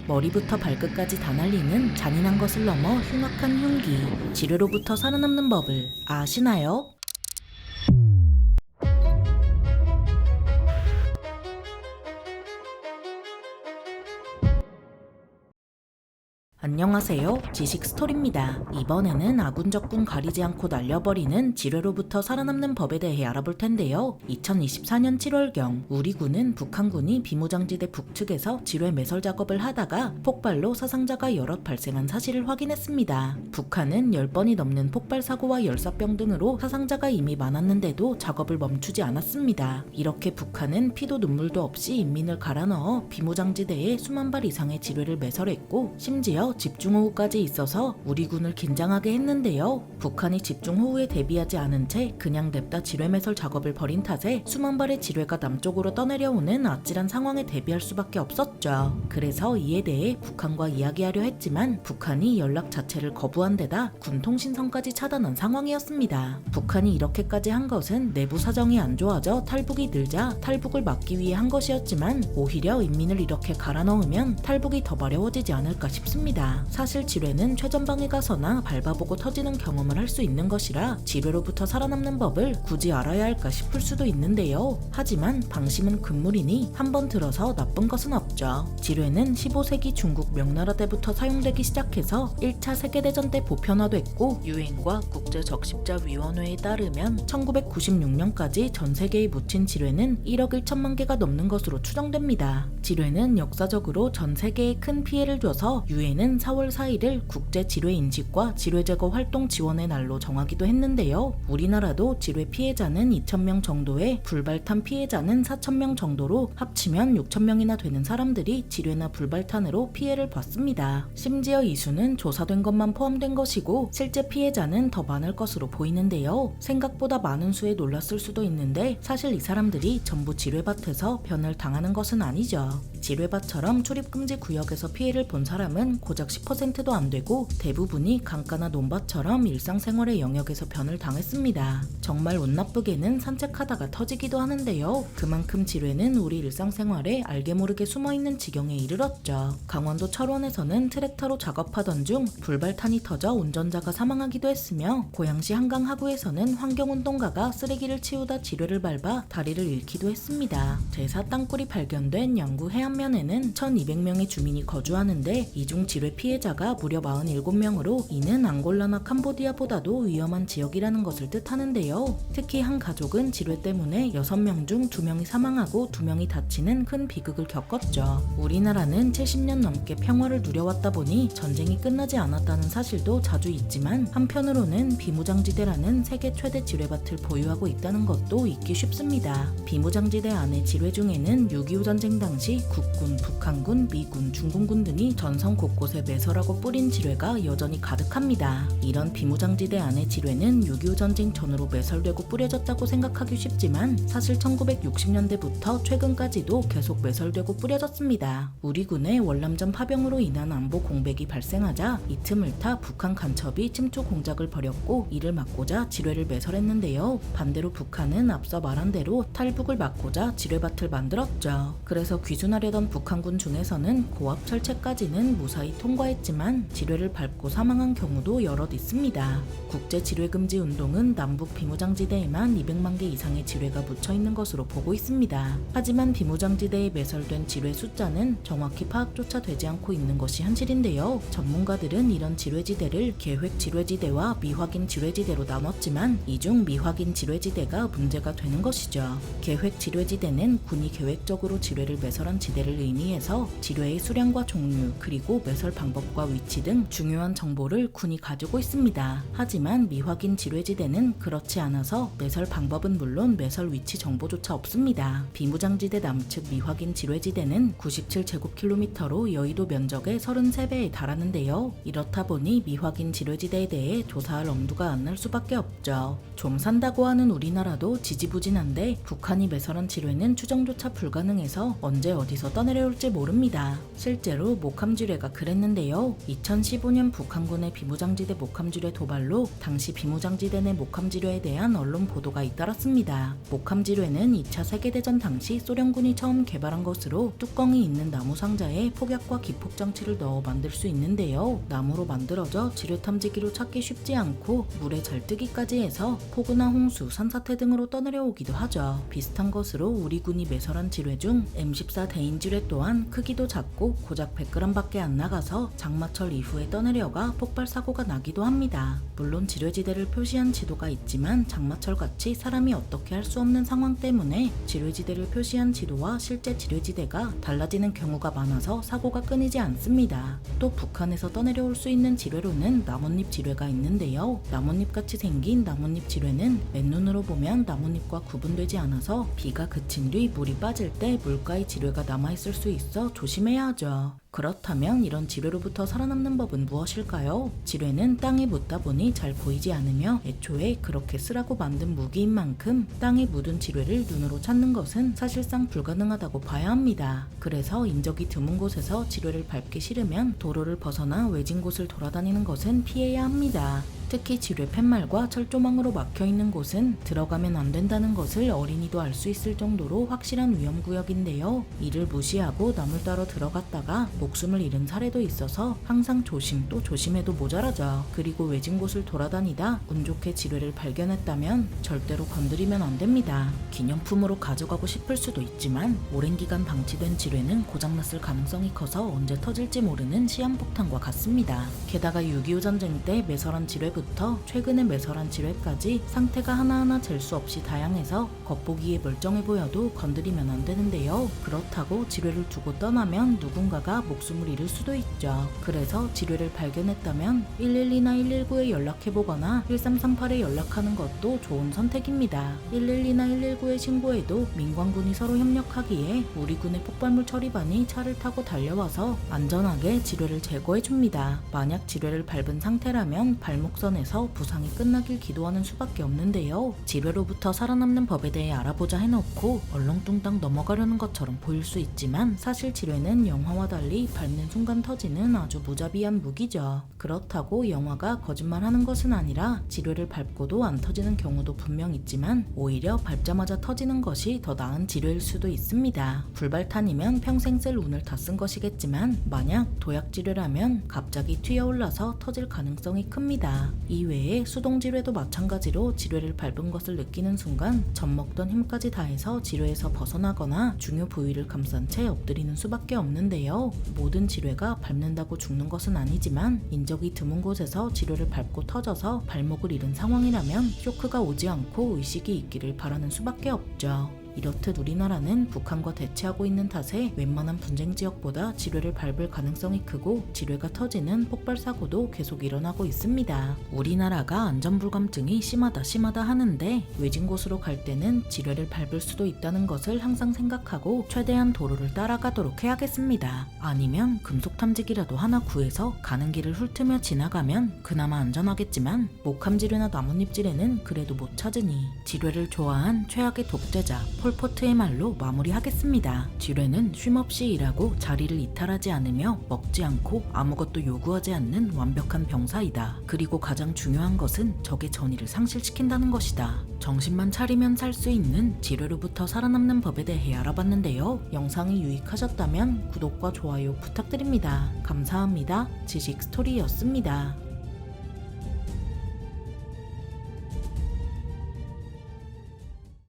머리부터 발끝까지 다 날리는 잔인한 것을 넘어 흉악한 흉기, 지뢰로부터 살아남는 법을 아시나요? 안녕하세요. 지식 스토리입니다. 이번에는 아군 적군 가리지 않고 날려버리는 지뢰로부터 살아남는 법에 대해 알아볼 텐데요. 2024년 7월경 우리 군은 북한군이 비무장지대 북측에서 지뢰 매설 작업을 하다가 폭발로 사상자가 여럿 발생한 사실을 확인했습니다. 북한은 10번이 넘는 폭발 사고와 열사병 등으로 사상자가 이미 많았는데도 작업을 멈추지 않았습니다. 이렇게 북한은 피도 눈물도 없이 인민을 갈아넣어 비무장지대에 수만 발 이상의 지뢰를 매설했고 심지어 집중호우까지 있어서 우리 군을 긴장하게 했는데요. 북한이 집중호우에 대비하지 않은 채 그냥 냅다 지뢰 매설 작업을 벌인 탓에 수만 발의 지뢰가 남쪽으로 떠내려오는 아찔한 상황에 대비할 수밖에 없었죠. 그래서 이에 대해 북한과 이야기하려 했지만 북한이 연락 자체를 거부한 데다 군 통신선까지 차단한 상황이었습니다. 북한이 이렇게까지 한 것은 내부 사정이 안 좋아져 탈북이 늘자 탈북을 막기 위해 한 것이었지만 오히려 인민을 이렇게 갈아넣으면 탈북이 더 마려워지지 않을까 싶습니다. 사실 지뢰는 최전방에 가서나 밟아보고 터지는 경험을 할 수 있는 것이라 지뢰로부터 살아남는 법을 굳이 알아야 할까 싶을 수도 있는데요. 하지만 방심은 금물이니 한번 들어서 나쁜 것은 없죠. 지뢰는 15세기 중국 명나라 때부터 사용되기 시작해서 1차 세계대전 때 보편화됐고 유엔과 국제적십자위원회에 따르면 1996년까지 전 세계에 묻힌 지뢰는 1억 1천만 개가 넘는 것으로 추정됩니다. 지뢰는 역사적으로 전 세계에 큰 피해를 줘서 유엔은 4월 4일을 국제 지뢰 인식과 지뢰 제거 활동 지원의 날로 정하기도 했는데요. 우리나라도 지뢰 피해자는 2,000명 정도에 불발탄 피해자는 4,000명 정도로 합치면 6,000명이나 되는 사람들이 지뢰나 불발탄으로 피해를 봤습니다. 심지어 이 수는 조사된 것만 포함된 것이고 실제 피해자는 더 많을 것으로 보이는데요. 생각보다 많은 수에 놀랐을 수도 있는데 사실 이 사람들이 전부 지뢰밭에서 변을 당하는 것은 아니죠. 지뢰밭처럼 출입금지 구역에서 피해를 본 사람은 고작 10%도 안 되고 대부분이 강가나 논밭처럼 일상생활의 영역에서 변을 당했습니다. 정말 운 나쁘게는 산책하다가 터지기도 하는데요. 그만큼 지뢰는 우리 일상생활에 알게 모르게 숨어있는 지경에 이르렀죠. 강원도 철원에서는 트랙터로 작업하던 중 불발탄이 터져 운전자가 사망하기도 했으며 고양시 한강 하구에서는 환경운동가가 쓰레기를 치우다 지뢰를 밟아 다리를 잃기도 했습니다. 제사 땅굴이 발견된 영구 해안면에는 1,200명의 주민이 거주하는데 이 중 지뢰 피해자가 무려 47명으로 이는 앙골라나 캄보디아보다도 위험한 지역이라는 것을 뜻하는데요. 특히 한 가족은 지뢰 때문에 6명 중 2명이 사망하고 2명이 다치는 큰 비극을 겪었죠. 우리나라는 70년 넘게 평화를 누려왔다 보니 전쟁이 끝나지 않았다는 사실도 자주 있지만 한편으로는 비무장지대라는 세계 최대 지뢰밭을 보유하고 있다는 것도 잊기 쉽습니다. 비무장지대 안의 지뢰 중에는 6.25 전쟁 당시 국군, 북한군, 미군, 중공군 등이 전선 곳곳에 매설하고 뿌린 지뢰가 여전히 가득합니다. 이런 비무장지대 안의 지뢰는 6.25 전쟁 전후로 매설되고 뿌려졌다고 생각하기 쉽지만 사실 1960년대부터 최근까지도 계속 매설되고 뿌려졌습니다. 우리 군의 월남전 파병으로 인한 안보 공백이 발생하자 이 틈을 타 북한 간첩이 침투 공작을 벌였고 이를 막고자 지뢰를 매설했는데요. 반대로 북한은 앞서 말한 대로 탈북을 막고자 지뢰밭을 만들었죠. 그래서 귀순하려던 북한군 중에서는 고압 철책까지는 무사히 통과했지만 지뢰를 밟고 사망한 경우도 여럿 있습니다. 국제 지뢰 금지 운동은 남북 비무장지대에만 200만 개 이상의 지뢰가 묻혀 있는 것으로 보고 있습니다. 하지만 비무장지대에 매설된 지뢰 숫자는 정확히 파악조차 되지 않고 있는 것이 현실인데요. 전문가들은 이런 지뢰지대를 계획 지뢰지대와 미확인 지뢰지대로 나눴지만 이 중 미확인 지뢰지대가 문제가 되는 것이죠. 계획 지뢰지대는 군이 계획적으로 지뢰를 매설한 지대를 의미해서 지뢰의 수량과 종류 그리고 매설 방법과 위치 등 중요한 정보를 군이 가지고 있습니다. 하지만 미확인 지뢰지대는 그렇지 않아서 매설 방법은 물론 매설 위치 정보조차 없습니다. 비무장지대 남측 미확인 지뢰지대는 97제곱킬로미터로 여의도 면적의 33배에 달하는데요. 이렇다 보니 미확인 지뢰지대에 대해 조사할 엄두가 안 날 수밖에 없죠. 좀 산다고 하는 우리나라도 지지부진한데 북한이 매설한 지뢰는 추정조차 불가능해서 언제 어디서 떠내려올지 모릅니다. 실제로 목함지뢰가 그랬는데 했는데요. 2015년 북한군의 비무장지대 목함지뢰 도발로 당시 비무장지대 내 목함지뢰에 대한 언론 보도가 잇따랐습니다. 목함지뢰는 2차 세계대전 당시 소련군이 처음 개발한 것으로 뚜껑이 있는 나무 상자에 폭약과 기폭 장치를 넣어 만들 수 있는데요. 나무로 만들어져 지뢰 탐지기로 찾기 쉽지 않고 물에 잘 뜨기까지 해서 폭우나 홍수, 산사태 등으로 떠내려오기도 하죠. 비슷한 것으로 우리 군이 매설한 지뢰 중 M14 대인 지뢰 또한 크기도 작고 고작 100g밖에 안 나가서 장마철 이후에 떠내려가 폭발 사고가 나기도 합니다. 물론 지뢰지대를 표시한 지도가 있지만 장마철같이 사람이 어떻게 할 수 없는 상황 때문에 지뢰지대를 표시한 지도와 실제 지뢰지대가 달라지는 경우가 많아서 사고가 끊이지 않습니다. 또 북한에서 떠내려올 수 있는 지뢰로는 나뭇잎 지뢰가 있는데요. 나뭇잎같이 생긴 나뭇잎 지뢰는 맨눈으로 보면 나뭇잎과 구분되지 않아서 비가 그친 뒤 물이 빠질 때 물가에 지뢰가 남아있을 수 있어 조심해야 하죠. 그렇다면 이런 지뢰로부터 살아남는 법은 무엇일까요? 지뢰는 땅에 묻다 보니 잘 보이지 않으며 애초에 그렇게 쓰라고 만든 무기인 만큼 땅에 묻은 지뢰를 눈으로 찾는 것은 사실상 불가능하다고 봐야 합니다. 그래서 인적이 드문 곳에서 지뢰를 밟기 싫으면 도로를 벗어나 외진 곳을 돌아다니는 것은 피해야 합니다. 특히 지뢰 팻말과 철조망으로 막혀있는 곳은 들어가면 안 된다는 것을 어린이도 알 수 있을 정도로 확실한 위험구역인데요. 이를 무시하고 나물 따러 들어갔다가 목숨을 잃은 사례도 있어서 항상 조심 또 조심해도 모자라죠. 그리고 외진 곳을 돌아다니다 운 좋게 지뢰를 발견했다면 절대로 건드리면 안 됩니다. 기념품으로 가져가고 싶을 수도 있지만 오랜 기간 방치된 지뢰는 고장났을 가능성이 커서 언제 터질지 모르는 시한폭탄과 같습니다. 게다가 6.25 전쟁 때 매설한 지뢰부터 최근에 매설한 지뢰까지 상태가 하나하나 잴 수 없이 다양해서 겉보기에 멀쩡해 보여도 건드리면 안 되는데요. 그렇다고 지뢰를 두고 떠나면 누군가가 목숨을 잃을 수도 있죠. 그래서 지뢰를 발견했다면 112나 119에 연락해보거나 1338에 연락하는 것도 좋은 선택입니다. 112나 119에 신고해도 민관군이 서로 협력하기에 우리 군의 폭발물 처리반이 차를 타고 달려와서 안전하게 지뢰를 제거해줍니다. 만약 지뢰를 밟은 상태라면 발목선에서 부상이 끝나길 기도하는 수밖에 없는데요. 지뢰로부터 살아남는 법에 대해 알아보자 해놓고 얼렁뚱땅 넘어가려는 것처럼 보일 수 있지만 사실 지뢰는 영화와 달리 밟는 순간 터지는 아주 무자비한 무기죠. 그렇다고 영화가 거짓말하는 것은 아니라 지뢰를 밟고도 안 터지는 경우도 분명 있지만 오히려 밟자마자 터지는 것이 더 나은 지뢰일 수도 있습니다. 불발탄이면 평생 쓸 운을 다 쓴 것이겠지만 만약 도약 지뢰라면 갑자기 튀어올라서 터질 가능성이 큽니다. 이외에 수동 지뢰도 마찬가지로 지뢰를 밟은 것을 느끼는 순간 젖먹던 힘까지 다해서 지뢰에서 벗어나거나 중요 부위를 감싼 채 엎드리는 수밖에 없는데요. 모든 지뢰가 밟는다고 죽는 것은 아니지만 인적이 드문 곳에서 지뢰를 밟고 터져서 발목을 잃은 상황이라면 쇼크가 오지 않고 의식이 있기를 바라는 수밖에 없죠. 이렇듯 우리나라는 북한과 대치하고 있는 탓에 웬만한 분쟁 지역보다 지뢰를 밟을 가능성이 크고 지뢰가 터지는 폭발 사고도 계속 일어나고 있습니다. 우리나라가 안전불감증이 심하다 하는데 외진 곳으로 갈 때는 지뢰를 밟을 수도 있다는 것을 항상 생각하고 최대한 도로를 따라가도록 해야겠습니다. 아니면 금속 탐지기라도 하나 구해서 가는 길을 훑으며 지나가면 그나마 안전하겠지만 목함지뢰나 나뭇잎지뢰는 그래도 못 찾으니 지뢰를 좋아한 최악의 독재자 폴포트의 말로 마무리하겠습니다. 지뢰는 쉼없이 일하고 자리를 이탈하지 않으며 먹지 않고 아무것도 요구하지 않는 완벽한 병사이다. 그리고 가장 중요한 것은 적의 전의를 상실시킨다는 것이다. 정신만 차리면 살 수 있는 지뢰로부터 살아남는 법에 대해 알아봤는데요. 영상이 유익하셨다면 구독과 좋아요 부탁드립니다. 감사합니다. 지식 스토리였습니다.